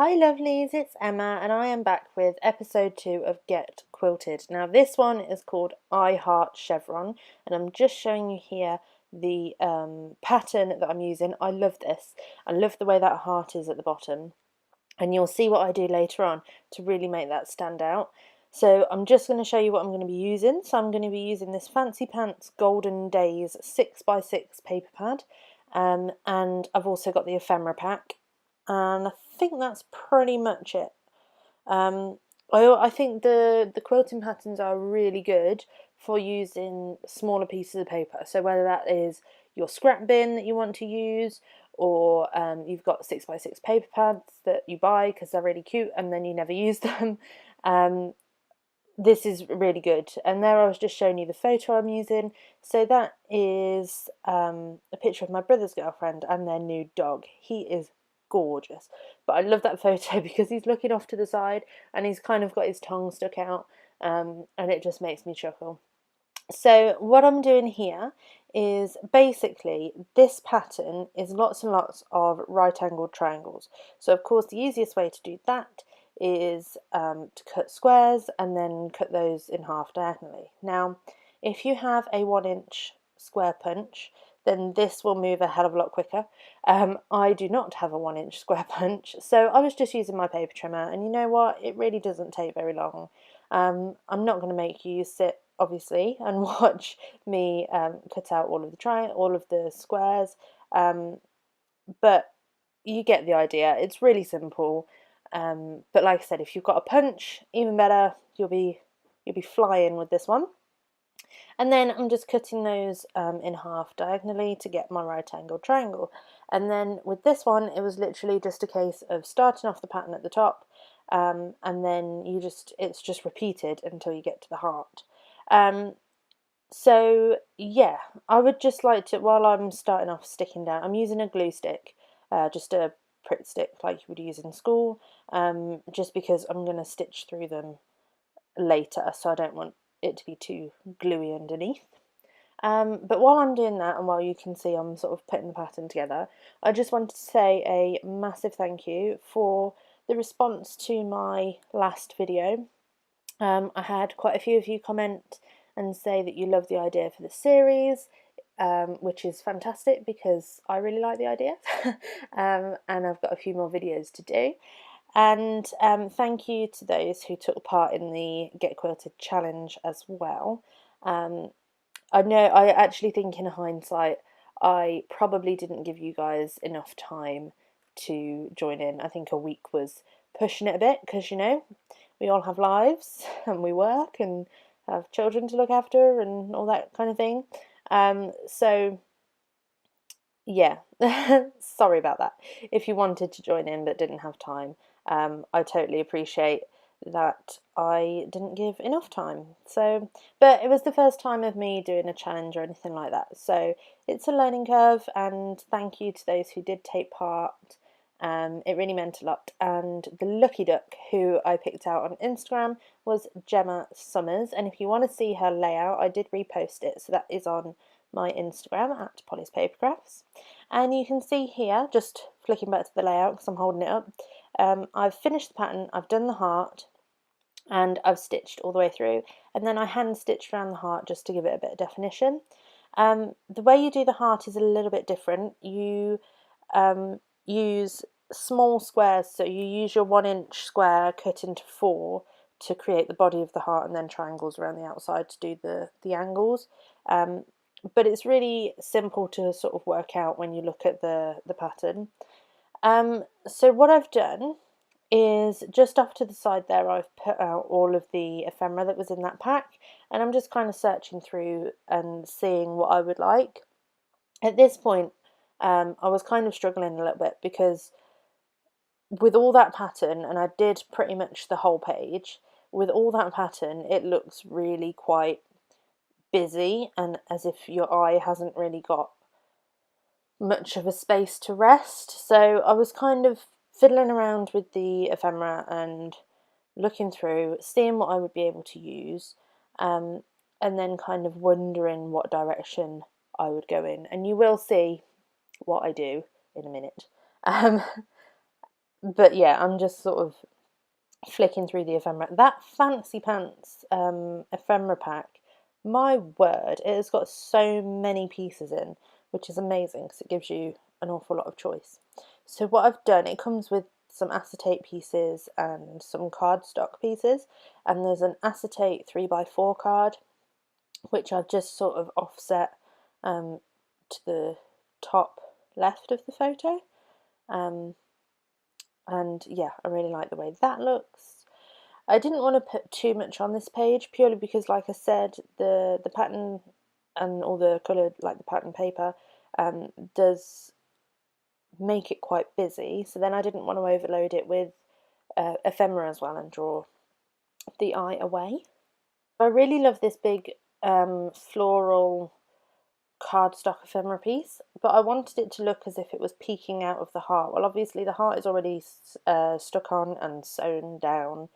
Hi lovelies, it's Emma and I am back with episode 2 of Get Quilted. Now this one is called iHeart Chevron and I'm just showing you here the pattern that I'm using. I love this. I love the way that heart is at the bottom and you'll see what I do later on to really make that stand out. So I'm just going to show you what I'm going to be using. So I'm going to be using this Fancy Pants Golden Days 6x6 paper pad and I've also got the ephemera pack. And I think that's pretty much it. Um, I think the quilting patterns are really good for using smaller pieces of paper. So whether that is your scrap bin that you want to use, or you've got 6x6 paper pads that you buy because they're really cute and then you never use them. This is really good. And there I was just showing you the photo I'm using. So that is a picture of my brother's girlfriend and their new dog. He is gorgeous. But I love that photo because he's looking off to the side and he's kind of got his tongue stuck out, and it just makes me chuckle. So what I'm doing here is basically this pattern is lots and lots of right angled triangles. So of course the easiest way to do that is to cut squares and then cut those in half diagonally. Now if you have a 1-inch square punch, then this will move a hell of a lot quicker. I do not have a 1-inch square punch, so I was just using my paper trimmer, and you know what, it really doesn't take very long. I'm not going to make you sit obviously and watch me cut out all of the squares, but you get the idea. It's really simple, but like I said, if you've got a punch, even better. You'll be flying with this one. And then I'm just cutting those in half diagonally to get my right angle triangle. And then with this one, it was literally just a case of starting off the pattern at the top, and then it's just repeated until you get to the heart. So yeah, I would just like to, while I'm starting off sticking down, I'm using a glue stick, just a Pritt stick like you would use in school, just because I'm going to stitch through them later, so I don't want it to be too gluey underneath. But while I'm doing that, and while you can see I'm sort of putting the pattern together, I just wanted to say a massive thank you for the response to my last video. I had quite a few of you comment and say that you love the idea for the series, which is fantastic because I really like the idea. And I've got a few more videos to do. And thank you to those who took part in the Get Quilted challenge as well. I know, I actually think in hindsight, I probably didn't give you guys enough time to join in. I think a week was pushing it a bit because, you know, we all have lives and we work and have children to look after and all that kind of thing. So yeah, sorry about that. If you wanted to join in but didn't have time, I totally appreciate that I didn't give enough time. So, but it was the first time of me doing a challenge or anything like that. So it's a learning curve, and thank you to those who did take part. It really meant a lot. And the lucky duck who I picked out on Instagram was Gemma Summers. And if you want to see her layout, I did repost it. So that is on my Instagram at Polly's Papercrafts. And you can see here, just flicking back to the layout because I'm holding it up, I've finished the pattern, I've done the heart, and I've stitched all the way through. And then I hand stitched around the heart just to give it a bit of definition. The way you do the heart is a little bit different. You use small squares, so you use your 1-inch square cut into 4 to create the body of the heart, and then triangles around the outside to do the angles. But it's really simple to sort of work out when you look at the pattern. So what I've done is just off to the side there I've put out all of the ephemera that was in that pack, and I'm just kind of searching through and seeing what I would like. At this point I was kind of struggling a little bit because with all that pattern, and I did pretty much the whole page, with all that pattern it looks really quite busy and as if your eye hasn't really got much of a space to rest. So I was kind of fiddling around with the ephemera and looking through, seeing what I would be able to use, and then kind of wondering what direction I would go in. And you will see what I do in a minute. But yeah, I'm just sort of flicking through the ephemera. That Fancy Pants ephemera pack, my word, it has got so many pieces in, which is amazing because it gives you an awful lot of choice. So what I've done, it comes with some acetate pieces and some cardstock pieces, and there's an acetate 3x4 card, which I've just sort of offset to the top left of the photo. And yeah, I really like the way that looks. I didn't want to put too much on this page purely because, like I said, the pattern and all the coloured, like the pattern paper, does make it quite busy. So then I didn't want to overload it with ephemera as well and draw the eye away. I really love this big floral cardstock ephemera piece, but I wanted it to look as if it was peeking out of the heart. Well, obviously the heart is already stuck on and sewn down,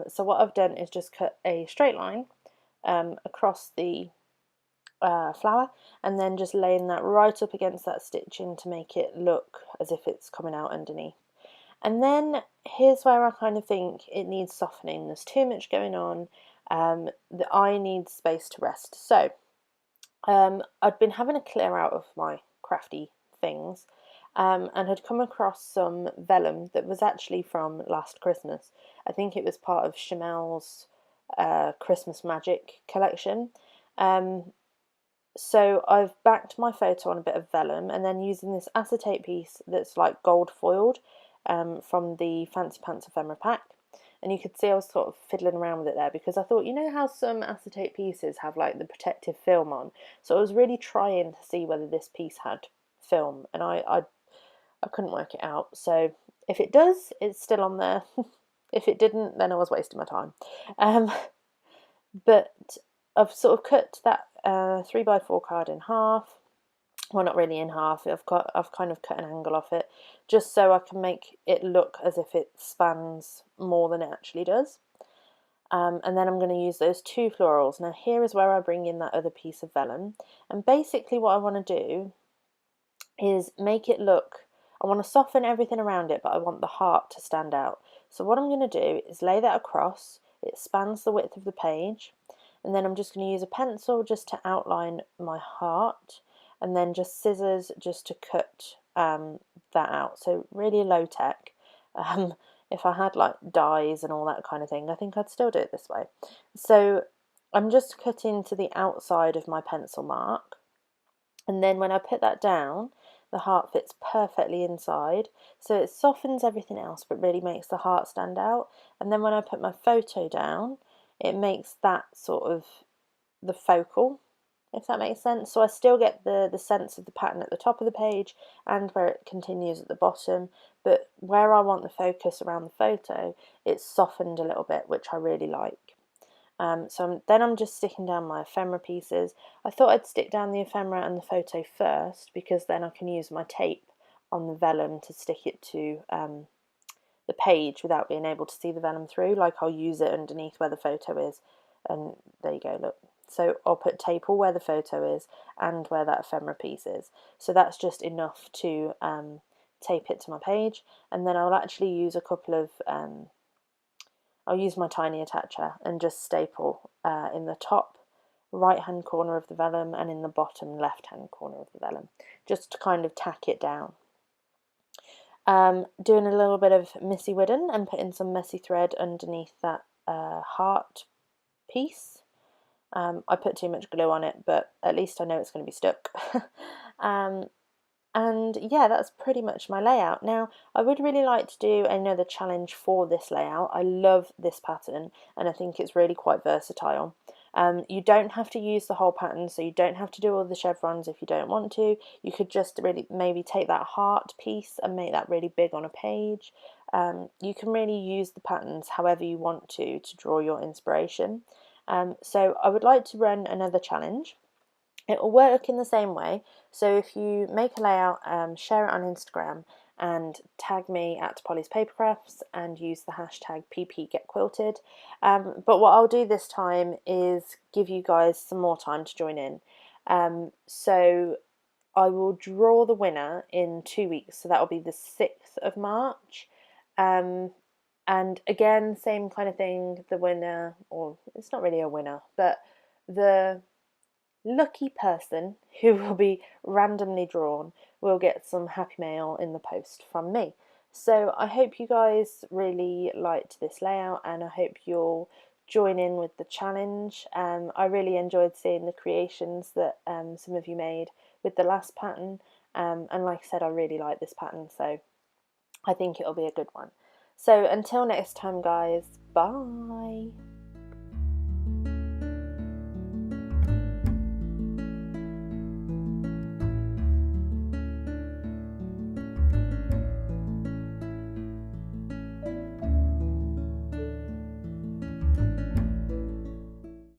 so what I've done is just cut a straight line across the flower, and then just laying that right up against that stitching to make it look as if it's coming out underneath. And then here's where I kind of think it needs softening. There's too much going on. The eye needs space to rest. So I'd been having a clear out of my crafty things, and had come across some vellum that was actually from last Christmas. I think it was part of Chamel's Christmas Magic collection. So I've backed my photo on a bit of vellum, and then using this acetate piece that's like gold foiled from the Fancy Pants ephemera pack. And you could see I was sort of fiddling around with it there because I thought, you know how some acetate pieces have like the protective film on? So I was really trying to see whether this piece had film, and I couldn't work it out. So if it does, it's still on there. If it didn't, then I was wasting my time. Um, but I've sort of cut that 3x4 card in half. Well, not really in half. I've kind of cut an angle off it, just so I can make it look as if it spans more than it actually does. And then I'm going to use those two florals. Now here is where I bring in that other piece of vellum, and basically what I want to do is make it look, I want to soften everything around it, but I want the heart to stand out. So what I'm going to do is lay that across. It spans the width of the page, and then I'm just going to use a pencil just to outline my heart, and then just scissors just to cut that out. So really low tech. If I had like dies and all that kind of thing, I think I'd still do it this way. So I'm just cutting to the outside of my pencil mark, and then when I put that down, the heart fits perfectly inside, so it softens everything else but really makes the heart stand out. And then when I put my photo down, it makes that sort of the focal, if that makes sense. So I still get the sense of the pattern at the top of the page and where it continues at the bottom, but where I want the focus around the photo, it's softened a little bit, which I really like. Then I'm just sticking down my ephemera pieces. I thought I'd stick down the ephemera and the photo first because then I can use my tape on the vellum to stick it to the page without being able to see the vellum through. Like I'll use it underneath where the photo is, and there you go, look. So I'll put tape all where the photo is and where that ephemera piece is. So that's just enough to tape it to my page, and then I'll actually use a couple of I'll use my tiny attacher and just staple in the top right hand corner of the vellum and in the bottom left hand corner of the vellum, just to kind of tack it down. Doing a little bit of Missy Widden and putting some messy thread underneath that heart piece. I put too much glue on it, but at least I know it's going to be stuck. And yeah, that's pretty much my layout. Now, I would really like to do another challenge for this layout. I love this pattern and I think it's really quite versatile. You don't have to use the whole pattern, so you don't have to do all the chevrons if you don't want to. You could just really maybe take that heart piece and make that really big on a page. You can really use the patterns however you want to draw your inspiration. So I would like to run another challenge. It will work in the same way. So if you make a layout, share it on Instagram and tag me at Polly's Papercrafts and use the hashtag #PPGetQuilted. But what I'll do this time is give you guys some more time to join in. So I will draw the winner in 2 weeks, so that will be the 6th of March. And again, same kind of thing, the winner, or it's not really a winner, but the lucky person who will be randomly drawn will get some happy mail in the post from me. So I hope you guys really liked this layout, and I hope you'll join in with the challenge. I really enjoyed seeing the creations that some of you made with the last pattern, and like I said, I really like this pattern, so I think it'll be a good one. So until next time, guys, bye.